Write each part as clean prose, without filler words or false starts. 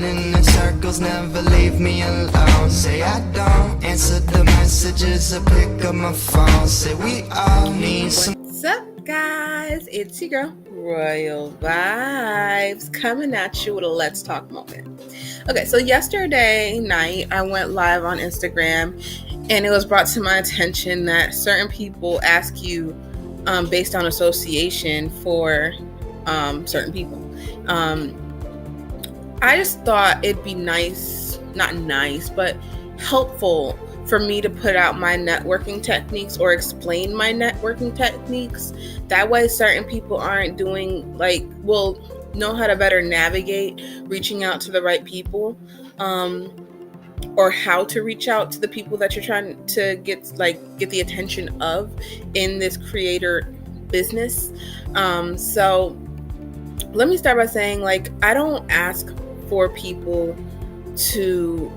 running in circles, never leave me alone. Say I don't answer the messages or pick up my phone. Say we all need some. What's up, guys? It's your girl, Royal Vybz, coming at you with a Let's Talk moment. Okay, so yesterday night I went live on Instagram, and it was brought to my attention that certain people ask you based on association for certain people. I just thought it'd be nice, not nice, but helpful for me to put out my networking techniques or explain my networking techniques. That way certain people aren't doing will know how to better navigate reaching out to the right people, or how to reach out to the people that you're trying to get the attention of in this creator business. So let me start by saying, I don't ask for people to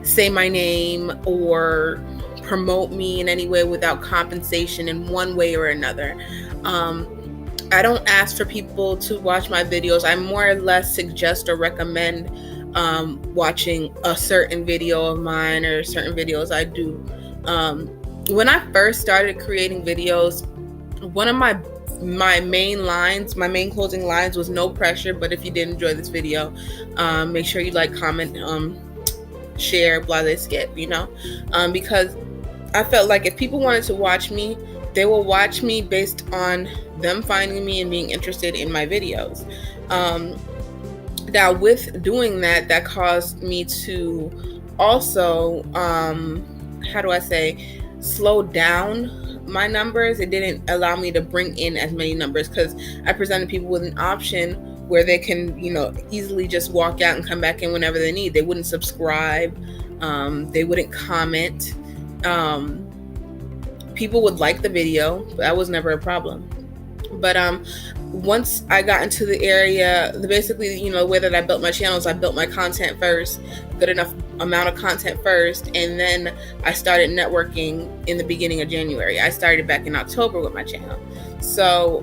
say my name or promote me in any way without compensation in one way or another. I don't ask for people to watch my videos. I more or less suggest or recommend watching a certain video of mine or certain videos I do. When I first started creating videos, one of my main closing lines was no pressure, but if you did enjoy this video, make sure you comment, share, blah, they skip, because I felt like if people wanted to watch me, they will watch me based on them finding me and being interested in my videos. Now with doing that caused me to also, slow down my numbers. It didn't allow me to bring in as many numbers because I presented people with an option where they can, easily just walk out and come back in whenever they need. They wouldn't subscribe. They wouldn't comment. People would like the video, but that was never a problem. But once I got into the area, basically, the way that I built my channels, I built my content first, good enough amount of content first, and then I started networking in the beginning of January. I started back in October with my channel. So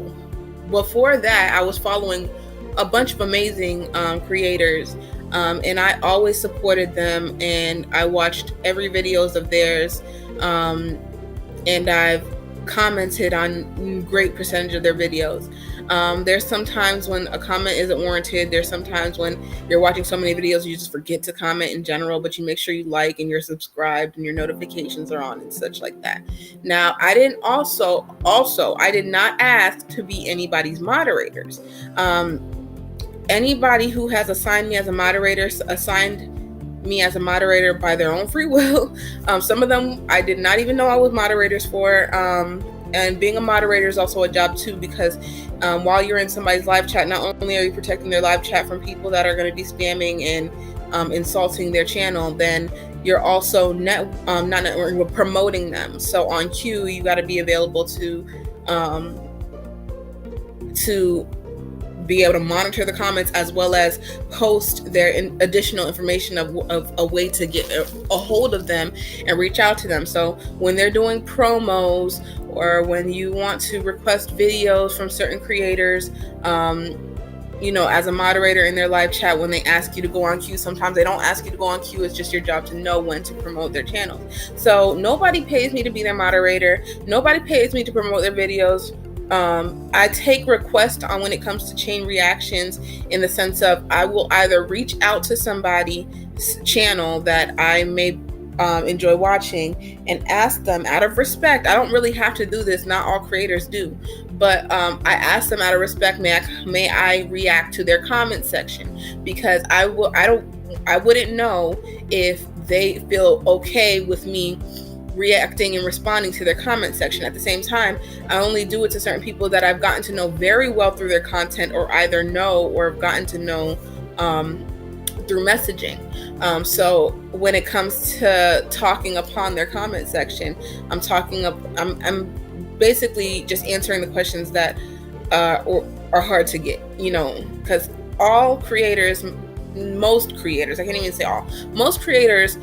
before that, I was following a bunch of amazing creators, and I always supported them, and I watched every videos of theirs, and I've commented on great percentage of their videos. There's sometimes when a comment isn't warranted. There's sometimes when you're watching so many videos you just forget to comment in general, but you make sure you like and you're subscribed and your notifications are on and such like that. Now, I didn't I did not ask to be anybody's moderators. Anybody who has assigned me as a moderator assigned me as a moderator by their own free will. Some of them I did not even know I was moderators for. And being a moderator is also a job too, because while you're in somebody's live chat, not only are you protecting their live chat from people that are going to be spamming and insulting their channel, then you're also promoting them. So on cue, you got to be available to be able to monitor the comments as well as post their additional information of a way to get a hold of them and reach out to them. So when they're doing promos or when you want to request videos from certain creators, as a moderator in their live chat, when they ask you to go on cue, sometimes they don't ask you to go on cue. It's just your job to know when to promote their channels. So nobody pays me to be their moderator. Nobody pays me to promote their videos. I take requests on when it comes to chain reactions, in the sense of I will either reach out to somebody's channel that I may enjoy watching and ask them out of respect. I don't really have to do this. Not all creators do. But I ask them out of respect, may I react to their comment section, because I wouldn't know if they feel okay with me reacting and responding to their comment section. At the same time, I only do it to certain people that I've gotten to know very well through their content, or either know or have gotten to know through messaging. So when it comes to talking upon their comment section, I'm basically just answering the questions that are hard to get, because all creators, most creators, I can't even say all, most creators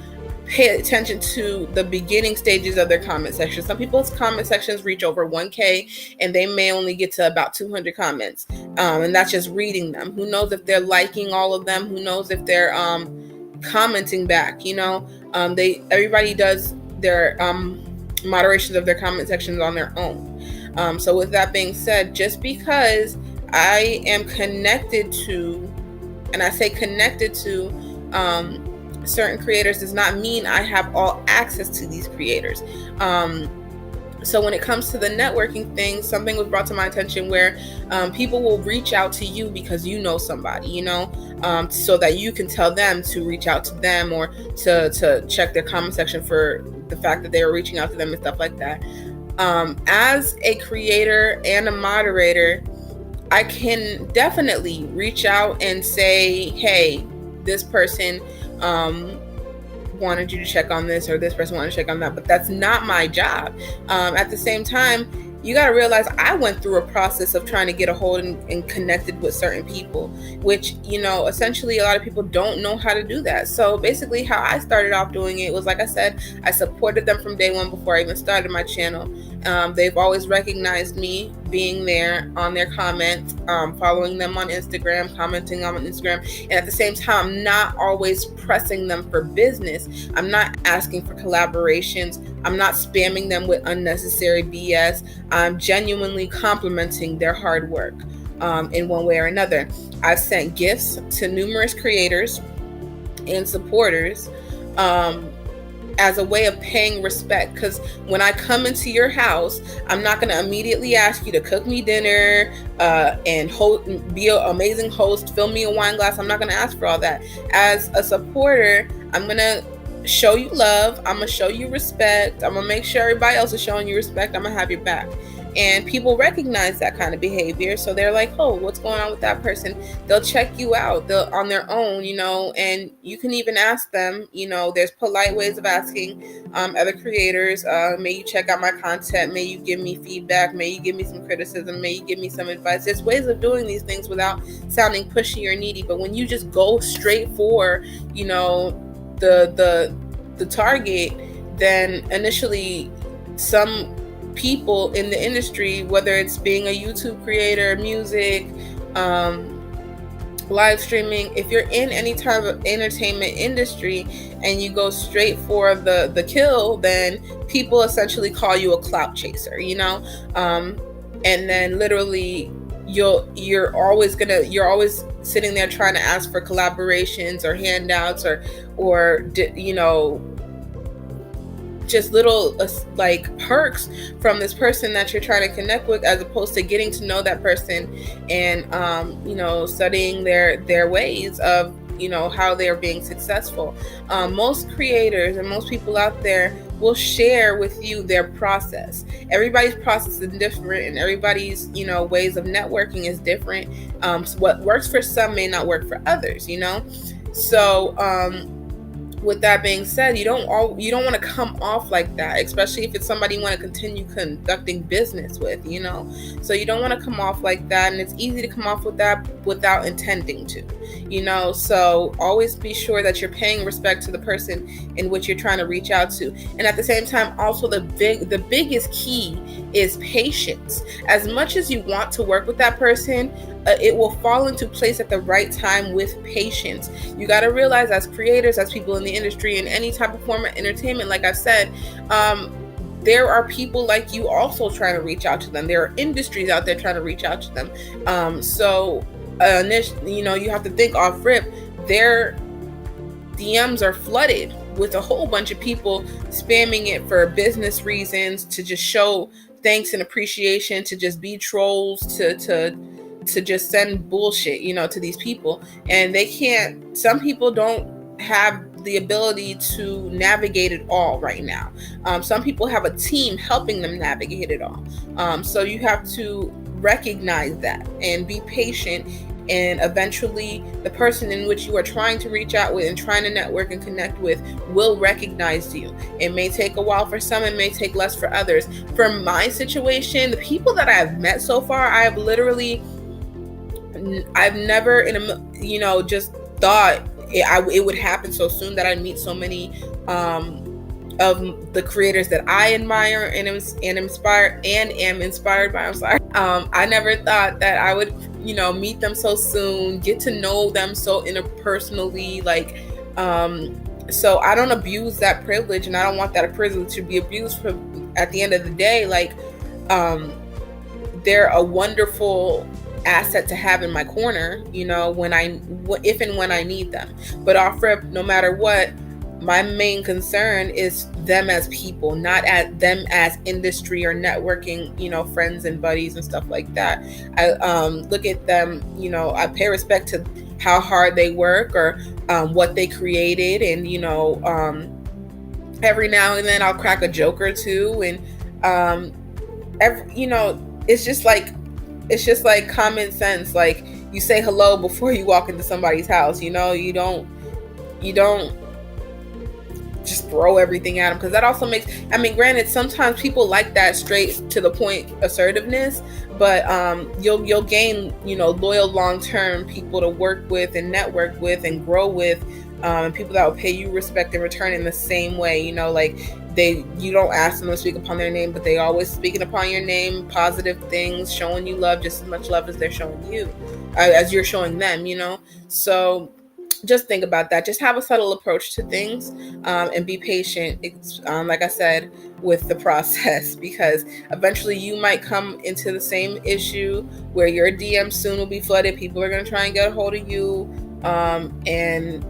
pay attention to the beginning stages of their comment section. Some people's comment sections reach over 1K and they may only get to about 200 comments. And that's just reading them. Who knows if they're liking all of them? Who knows if they're commenting back? Everybody does their moderations of their comment sections on their own. So with that being said, just because I am connected to, and I say connected to, certain creators does not mean I have all access to these creators. So when it comes to the networking thing, something was brought to my attention where people will reach out to you because you know somebody, so that you can tell them to reach out to them, or to check their comment section for the fact that they were reaching out to them and stuff like that. As a creator and a moderator, I can definitely reach out and say, hey, this person wanted you to check on this, or this person wanted to check on that, but that's not my job. At the same time, you got to realize I went through a process of trying to get a hold and connected with certain people, which, essentially a lot of people don't know how to do that. So basically how I started off doing it was, like I said, I supported them from day one before I even started my channel. They've always recognized me being there on their comments, following them on Instagram, commenting on Instagram. And at the same time, I'm not always pressing them for business. I'm not asking for collaborations. I'm not spamming them with unnecessary BS. I'm genuinely complimenting their hard work in one way or another. I've sent gifts to numerous creators and supporters as a way of paying respect, because when I come into your house, I'm not going to immediately ask you to cook me dinner and be an amazing host, fill me a wine glass. I'm not going to ask for all that. As a supporter, I'm going to show you love. I'm going to show you respect. I'm going to make sure everybody else is showing you respect. I'm going to have your back. And people recognize that kind of behavior. So they're like, oh, what's going on with that person? They'll check you out on their own, and you can even ask them, there's polite ways of asking other creators, may you check out my content? May you give me feedback? May you give me some criticism? May you give me some advice? There's ways of doing these things without sounding pushy or needy. But when you just go straight for, the target, then initially some people in the industry, whether it's being a YouTube creator, music, live streaming, if you're in any type of entertainment industry and you go straight for the kill, then people essentially call you a clout chaser, and then literally you're always sitting there trying to ask for collaborations or handouts or just little like perks from this person that you're trying to connect with, as opposed to getting to know that person and studying their ways of how they're being successful. Most creators and most people out there will share with you their process. Everybody's process is different, and everybody's ways of networking is different. So what works for some may not work for others. So with that being said, you don't want to come off like that, especially if it's somebody you want to continue conducting business with, so you don't want to come off like that. And it's easy to come off with that without intending to, so always be sure that you're paying respect to the person in which you're trying to reach out to. And at the same time, also the biggest key is patience. As much as you want to work with that person, it will fall into place at the right time with patience. You got to realize, as creators, as people in the industry, in any type of form of entertainment, like I've said, there are people like you also trying to reach out to them. There are industries out there trying to reach out to them. So you have to think off rip. Their DMs are flooded with a whole bunch of people spamming it for business reasons, to just show thanks and appreciation, to just be trolls, to just send bullshit, to these people. And some people don't have the ability to navigate it all right now. Some people have a team helping them navigate it all. So you have to recognize that and be patient. And eventually the person in which you are trying to reach out with and trying to network and connect with will recognize you. It may take a while for some, it may take less for others. For my situation, the people that I've met so far, I've never just thought it would happen so soon that I meet so many of the creators that I admire and am inspired by. I'm sorry. I never thought that I would, meet them so soon, get to know them so interpersonally, like, so I don't abuse that privilege, and I don't want that privilege to be abused. At the end of the day, like, they're a wonderful asset to have in my corner, if and when I need them. But off rip, no matter what, my main concern is them as people, not at them as industry or networking, friends and buddies and stuff like that. I look at them, I pay respect to how hard they work or what they created, and every now and then I'll crack a joke or two, and it's just like common sense. Like, you say hello before you walk into somebody's house. You don't just throw everything at them, because that also makes, granted, sometimes people like that straight to the point assertiveness, but you'll gain loyal long-term people to work with and network with and grow with, people that will pay you respect in return in the same way. You don't ask them to speak upon their name, but they always speaking upon your name, positive things, showing you love, just as much love as they're showing you, as you're showing them. So just think about that. Just have a subtle approach to things, and be patient. It's, like I said, with the process, because eventually you might come into the same issue where your DM soon will be flooded. People are going to try and get a hold of you, and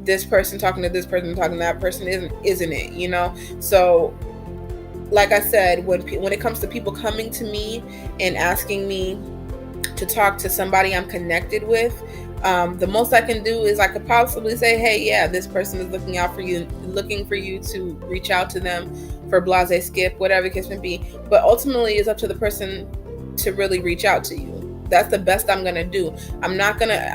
this person talking to this person talking to that person isn't it? So like I said, when it comes to people coming to me and asking me to talk to somebody I'm connected with, the most I can do is I could possibly say, hey, yeah, this person is looking for you to reach out to them for blase skip, whatever the case may be. But ultimately, it's up to the person to really reach out to you. That's the best I'm going to do. I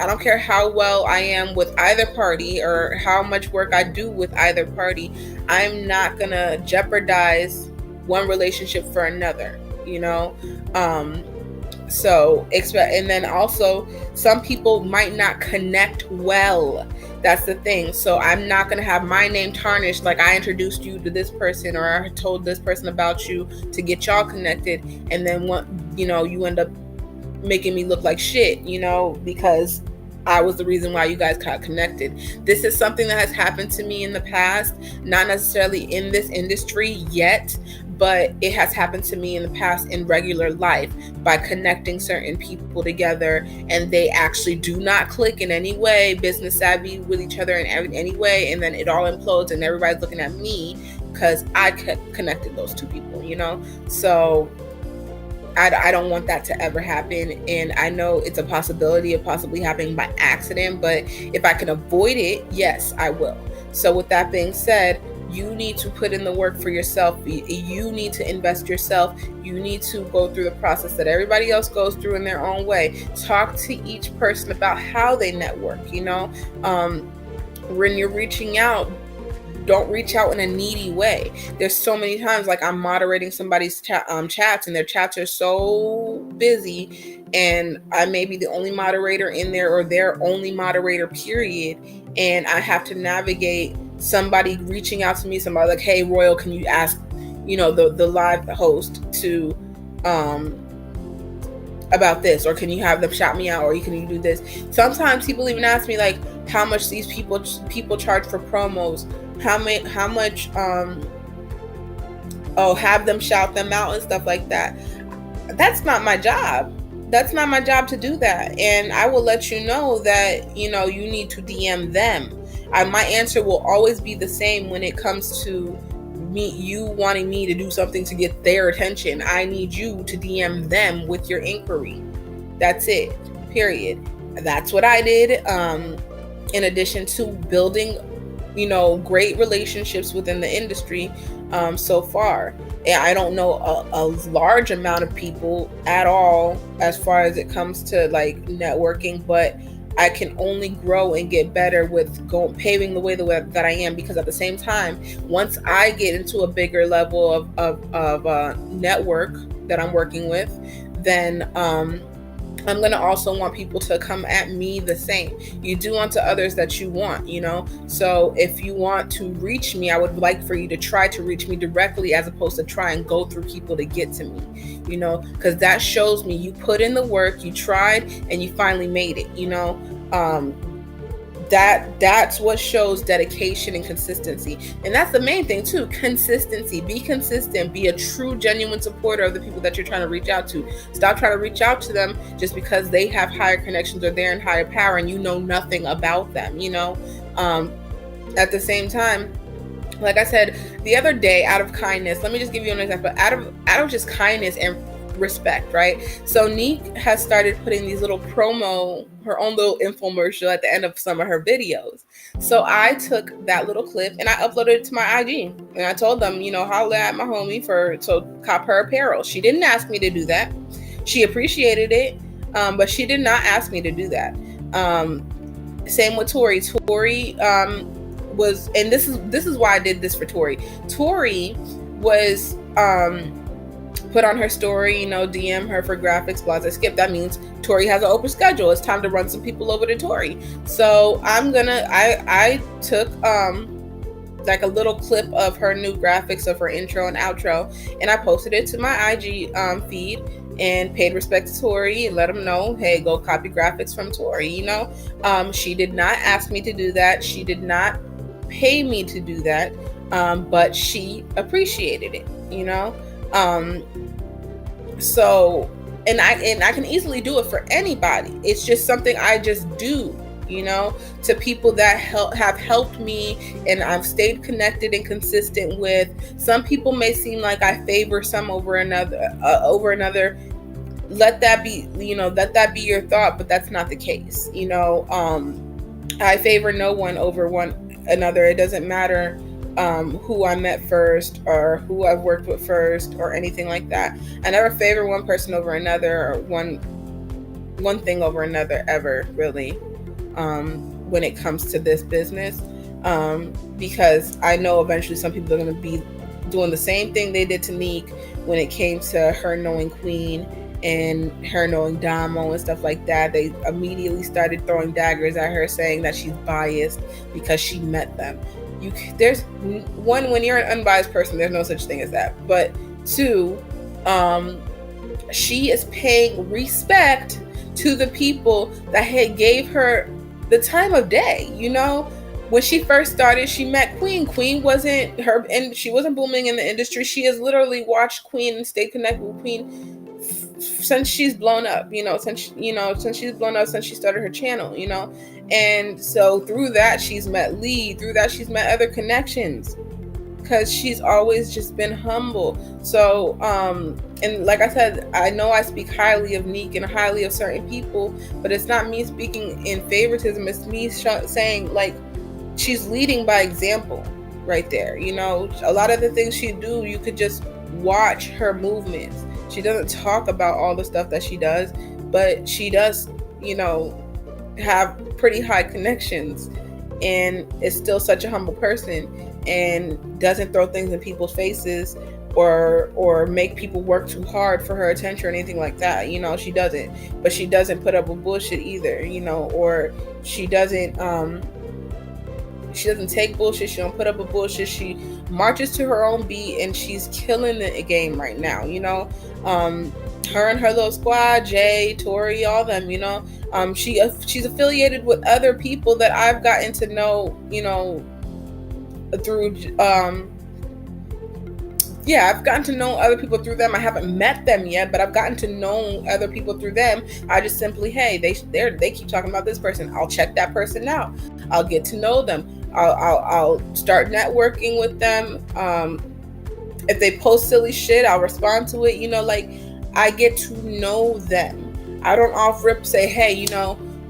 don't care how well I am with either party or how much work I do with either party. I'm not going to jeopardize one relationship for another, So and then also, some people might not connect well. That's the thing. So I'm not going to have my name tarnished, like I introduced you to this person or I told this person about you to get y'all connected, and then you end up making me look like shit, because I was the reason why you guys got connected. This is something that has happened to me in the past, not necessarily in this industry yet, but it has happened to me in the past in regular life by connecting certain people together, and they actually do not click in any way, business savvy with each other in any way, and then it all implodes and everybody's looking at me because I connected those two people, So I don't want that to ever happen, and I know it's a possibility of possibly happening by accident, but if I can avoid it, yes, I will. So with that being said, you need to put in the work for yourself. You need to invest yourself. You need to go through the process that everybody else goes through in their own way. Talk to each person about how they network. When you're reaching out, don't reach out in a needy way. There's so many times, like, I'm moderating somebody's chats, and their chats are so busy, and I may be the only moderator in there or their only moderator, period. And I have to navigate somebody reaching out to me, somebody like, hey, Royal, can you ask, the live host to, about this, or can you have them shout me out, or can you do this? Sometimes people even ask me, like, how much these people charge for promos, how much, have them shout them out and stuff like that. That's not my job. That's not my job to do that. And I will let you know that, you need to DM them. My answer will always be the same when it comes to you wanting me to do something to get their attention. I need you to DM them with your inquiry. That's it, period. That's what I did. In addition to building, great relationships within the industry so far. And I don't know a large amount of people at all as far as it comes to like networking, but I can only grow and get better with paving the way that I am, because at the same time, once I get into a bigger level of network that I'm working with, then I'm going to also want people to come at me the same. You do unto others that you want, So if you want to reach me, I would like for you to try to reach me directly as opposed to try and go through people to get to me, because that shows me you put in the work, you tried, and you finally made it, that's what shows dedication and consistency. And that's the main thing too, consistency. Be consistent, be a true, genuine supporter of the people that you're trying to reach out to. Stop trying to reach out to them just because they have higher connections or they're in higher power and you know nothing about them, At the same time, like I said the other day, out of kindness, let me just give you an example, out of just kindness and respect, right? So Neek has started putting these little her own little infomercial at the end of some of her videos. So I took that little clip and I uploaded it to my IG, and I told them, holla at my homie to cop her apparel. She didn't ask me to do that. She appreciated it, but she did not ask me to do that. Same with Tori. Tori was, and this is why I did this for Tori. Tori was put on her story, DM her for graphics, blah, blah, skip. That means Tori has an open schedule. It's time to run some people over to Tori. So I took like a little clip of her new graphics of her intro and outro, and I posted it to my IG feed and paid respect to Tori and let them know, hey, go copy graphics from Tori, She did not ask me to do that. She did not pay me to do that, but she appreciated it, So, and I can easily do it for anybody. It's just something I just do, to people that have helped me and I've stayed connected and consistent with. Some people may seem like I favor some over another. Let that be, let that be your thought, but that's not the case. I favor no one over one another. It doesn't matter who I met first or who I've worked with first or anything like that. I never favor one person over another or one thing over another ever, really, when it comes to this business, because I know eventually some people are going to be doing the same thing they did to Neek when it came to her knowing Queen and her knowing Damo and stuff like that. They immediately started throwing daggers at her, saying that she's biased because she met them. There's one, when you're an unbiased person, there's no such thing as that. But two, she is paying respect to the people that had gave her the time of day. When she first started, she met Queen. Queen wasn't her, and she wasn't booming in the industry. She has literally watched Queen and stayed connected with Queen since she's blown up, since she's blown up, since she started her channel, and so through that she's met Lee, through that she's met other connections, because she's always just been humble. So and like I said, I know I speak highly of Neek and highly of certain people, but it's not me speaking in favoritism. It's me saying, like, she's leading by example right there. A lot of the things she do, you could just watch her movements. She doesn't talk about all the stuff that she does, but she does, have pretty high connections and is still such a humble person and doesn't throw things in people's faces or make people work too hard for her attention or anything like that. She doesn't. But she doesn't put up with bullshit either, or she doesn't take bullshit. She don't put up with bullshit. She marches to her own beat, and she's killing the game right now. Her and her little squad, Jay, Tori, all them. She's affiliated with other people that I've gotten to know. Through I've gotten to know other people through them. I haven't met them yet, but I've gotten to know other people through them. I just simply, hey, they keep talking about this person. I'll check that person out. I'll get to know them. I'll start networking with them. If they post silly shit, I'll respond to it. I get to know them. I don't off rip say, hey,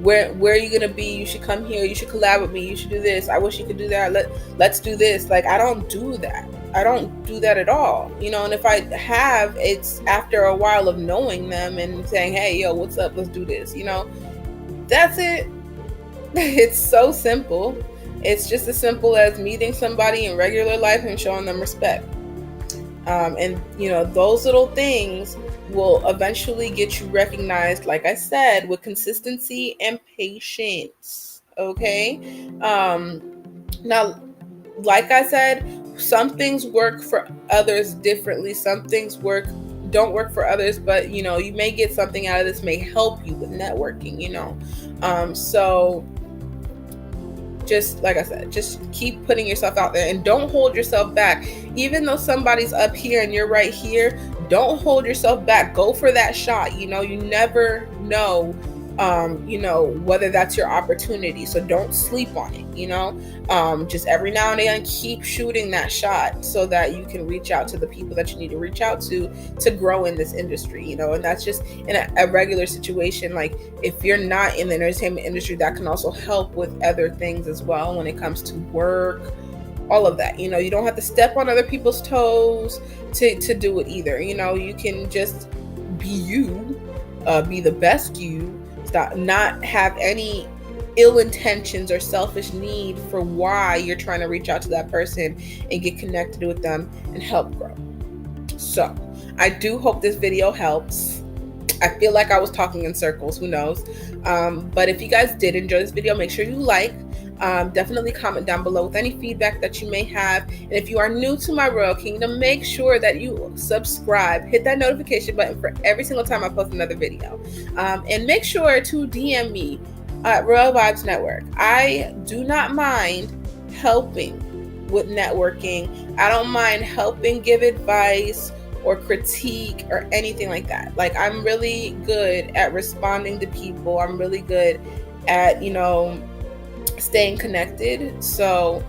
where are you gonna be? You should come here. You should collab with me. You should do this. I wish you could do that. Let's do this. Like, I don't do that. I don't do that at all. And if I have, it's after a while of knowing them and saying, hey, yo, what's up? Let's do this. That's it. It's so simple. It's just as simple as meeting somebody in regular life and showing them respect. And those little things will eventually get you recognized, like I said, with consistency and patience. Okay. Now, like I said, some things work for others differently. Some things don't work for others, but you may get something out of this, may help you with networking. So just like I said, just keep putting yourself out there and don't hold yourself back. Even though somebody's up here and you're right here, don't hold yourself back. Go for that shot. You never know, whether that's your opportunity. So don't sleep on it, just every now and then keep shooting that shot so that you can reach out to the people that you need to reach out to grow in this industry, and that's just in a regular situation. Like if you're not in the entertainment industry, that can also help with other things as well when it comes to work, all of that. You don't have to step on other people's toes to do it either. You can just be you, be the best you, not have any ill intentions or selfish need for why you're trying to reach out to that person and get connected with them and help grow. So I do hope this video helps. I feel like I was talking in circles, who knows? But if you guys did enjoy this video, make sure you like. Definitely comment down below with any feedback that you may have. And if you are new to my Royal Kingdom, make sure that you subscribe, hit that notification button for every single time I post another video. And make sure to DM me at Royal Vybz Network. I do not mind helping with networking. I don't mind helping give advice or critique or anything like that. Like I'm really good at responding to people. I'm really good at, staying connected. So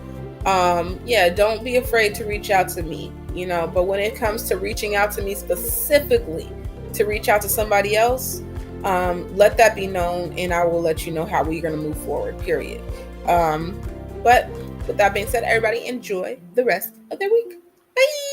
yeah, don't be afraid to reach out to me, but when it comes to reaching out to me specifically to reach out to somebody else, let that be known and I will let you know how we're going to move forward, period. But with that being said, everybody enjoy the rest of their week. Bye.